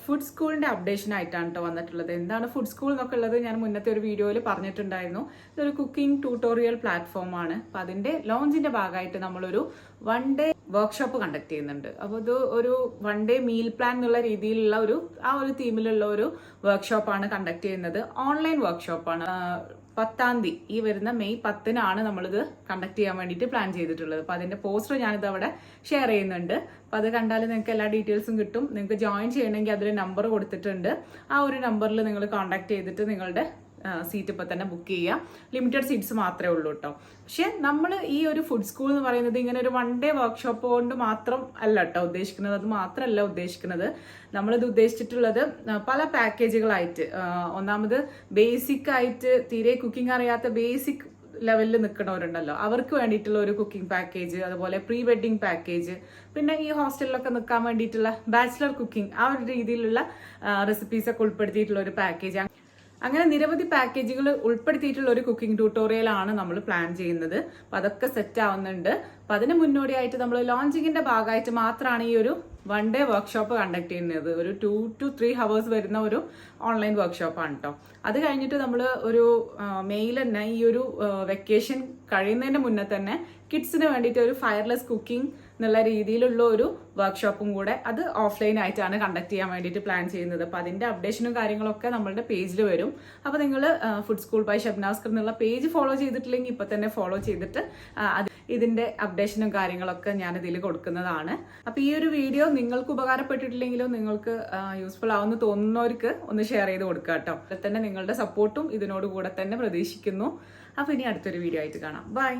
Food സ്കൂളിന്റെ updation ആയിട്ടാണ് കേട്ടോ വന്നിട്ടുള്ളത്. എന്താണ് ഫുഡ് സ്കൂൾ എന്നൊക്കെ ഉള്ളത് ഞാൻ മുന്നത്തെ ഒരു വീഡിയോയിൽ പറഞ്ഞിട്ടുണ്ടായിരുന്നു. ഇതൊരു കുക്കിംഗ് ട്യൂട്ടോറിയൽ പ്ലാറ്റ്ഫോം ആണ്. അപ്പൊ അതിന്റെ ലോഞ്ചിന്റെ ഭാഗമായിട്ട് നമ്മളൊരു 1 ഡേ വർക്ക്ഷോപ്പ് കണ്ടക്ട് ചെയ്യുന്നുണ്ട്. അപ്പോൾ ഇത് ഒരു 1 ഡേ മീൽ പ്ലാൻ എന്നുള്ള രീതിയിലുള്ള ആ ഒരു തീമിലുള്ള ഒരു വർക്ക്ഷോപ്പാണ് കണ്ടക്ട് ചെയ്യുന്നത്. ഓൺലൈൻ വർക്ക്ഷോപ്പാണ്. 10-ാം തീയതി ഈ വരുന്ന മെയ് 10-നാണ് നമ്മളിത് കണ്ടക്ട് ചെയ്യാൻ വേണ്ടിയിട്ട് പ്ലാൻ ചെയ്തിട്ടുള്ളത്. അപ്പോൾ അതിന്റെ പോസ്റ്റർ ഞാനിത് അവിടെ ഷെയർ ചെയ്യുന്നുണ്ട്. അപ്പോൾ അത് കണ്ടാൽ നിങ്ങൾക്ക് എല്ലാ ഡീറ്റെയിൽസും കിട്ടും. നിങ്ങൾക്ക് ജോയിൻ ചെയ്യണമെങ്കിൽ അതിൽ നമ്പർ കൊടുത്തിട്ടുണ്ട്. ആ ഒരു നമ്പറിൽ നിങ്ങൾ കോൺടാക്ട് ചെയ്തിട്ട് നിങ്ങളുടെ സീറ്റ് ഇപ്പം തന്നെ ബുക്ക് ചെയ്യുക. ലിമിറ്റഡ് സീറ്റ്സ് മാത്രമേ ഉള്ളൂ കേട്ടോ. പക്ഷെ നമ്മൾ ഈ ഒരു ഫുഡ് സ്കൂൾ എന്ന് പറയുന്നത് ഇങ്ങനെ ഒരു 1 ഡേ വർക്ക്ഷോപ്പ് കൊണ്ട് മാത്രം അല്ല കേട്ടോ ഉദ്ദേശിക്കുന്നത്. അത് മാത്രമല്ല ഉദ്ദേശിക്കുന്നത്. നമ്മളിത് ഉദ്ദേശിച്ചിട്ടുള്ളത് പല പാക്കേജുകളായിട്ട്. ഒന്നാമത് ബേസിക് ആയിട്ട് തീരെ കുക്കിംഗ് അറിയാത്ത ബേസിക് ലെവലിൽ നിൽക്കുന്നവരുണ്ടല്ലോ, അവർക്ക് വേണ്ടിയിട്ടുള്ള ഒരു കുക്കിംഗ് പാക്കേജ്, അതുപോലെ പ്രീ വെഡിങ് പാക്കേജ്, പിന്നെ ഈ ഹോസ്റ്റലിലൊക്കെ നിൽക്കാൻ വേണ്ടിയിട്ടുള്ള ബാച്ചിലർ കുക്കിംഗ്, ആ ഒരു രീതിയിലുള്ള റെസിപ്പീസൊക്കെ ഉൾപ്പെടുത്തിയിട്ടുള്ള ഒരു പാക്കേജ്. അങ്ങനെ നിരവധി പാക്കേജുകൾ ഉൾപ്പെടുത്തിയിട്ടുള്ള ഒരു കുക്കിംഗ് ട്യൂട്ടോറിയലാണ് നമ്മൾ പ്ലാൻ ചെയ്യുന്നത്. അപ്പം അതൊക്കെ സെറ്റ് ആവുന്നുണ്ട്. അപ്പം അതിന് മുന്നോടിയായിട്ട് നമ്മൾ ലോഞ്ചിങ്ങിന്റെ ഭാഗമായിട്ട് മാത്രമാണ് ഈ ഒരു 1 ഡേ വർക്ക്ഷോപ്പ് കണ്ടക്ട് ചെയ്യുന്നത്. ഒരു 2 to 3 hours വരുന്ന ഒരു ഓൺലൈൻ വർക്ക്ഷോപ്പാണ് കേട്ടോ. അത് കഴിഞ്ഞിട്ട് നമ്മൾ ഒരു മെയിൽ തന്നെ ഈ ഒരു വെക്കേഷൻ കഴിയുന്നതിന് മുന്നേ തന്നെ കിഡ്സിന് വേണ്ടിയിട്ട് ഒരു ഫയർലെസ് കുക്കിംഗ് എന്നുള്ള രീതിയിലുള്ള ഒരു വർക്ക്ഷോപ്പും കൂടെ അത് ഓഫ്ലൈൻ ആയിട്ടാണ് കണ്ടക്ട് ചെയ്യാൻ വേണ്ടിയിട്ട് പ്ലാൻ ചെയ്യുന്നത്. അപ്പോൾ അതിന്റെ അപ്ഡേഷനും കാര്യങ്ങളൊക്കെ നമ്മളുടെ പേജിൽ വരും. അപ്പോൾ നിങ്ങൾ food school by Shabna Haskar എന്നുള്ള പേജ് ഫോളോ ചെയ്തിട്ടില്ലെങ്കിൽ ഇപ്പൊ തന്നെ ഫോളോ ചെയ്തിട്ട് ഇതിന്റെ അപ്ഡേഷനും കാര്യങ്ങളൊക്കെ ഞാൻ ഇതിൽ കൊടുക്കുന്നതാണ്. അപ്പൊ ഈ ഒരു വീഡിയോ നിങ്ങൾക്ക് ഉപകാരപ്പെട്ടിട്ടില്ലെങ്കിലോ നിങ്ങൾക്ക് യൂസ്ഫുൾ ആവുമെന്ന് തോന്നുന്നവർക്ക് ഒന്ന് ഷെയർ ചെയ്ത് കൊടുക്കുക കേട്ടോ. അതിൽ തന്നെ നിങ്ങളുടെ സപ്പോർട്ടും ഇതിനോട് കൂടെ തന്നെ പ്രതീക്ഷിക്കുന്നു. അപ്പൊ ഇനി അടുത്തൊരു വീഡിയോ ആയിട്ട് കാണാം. ബൈ.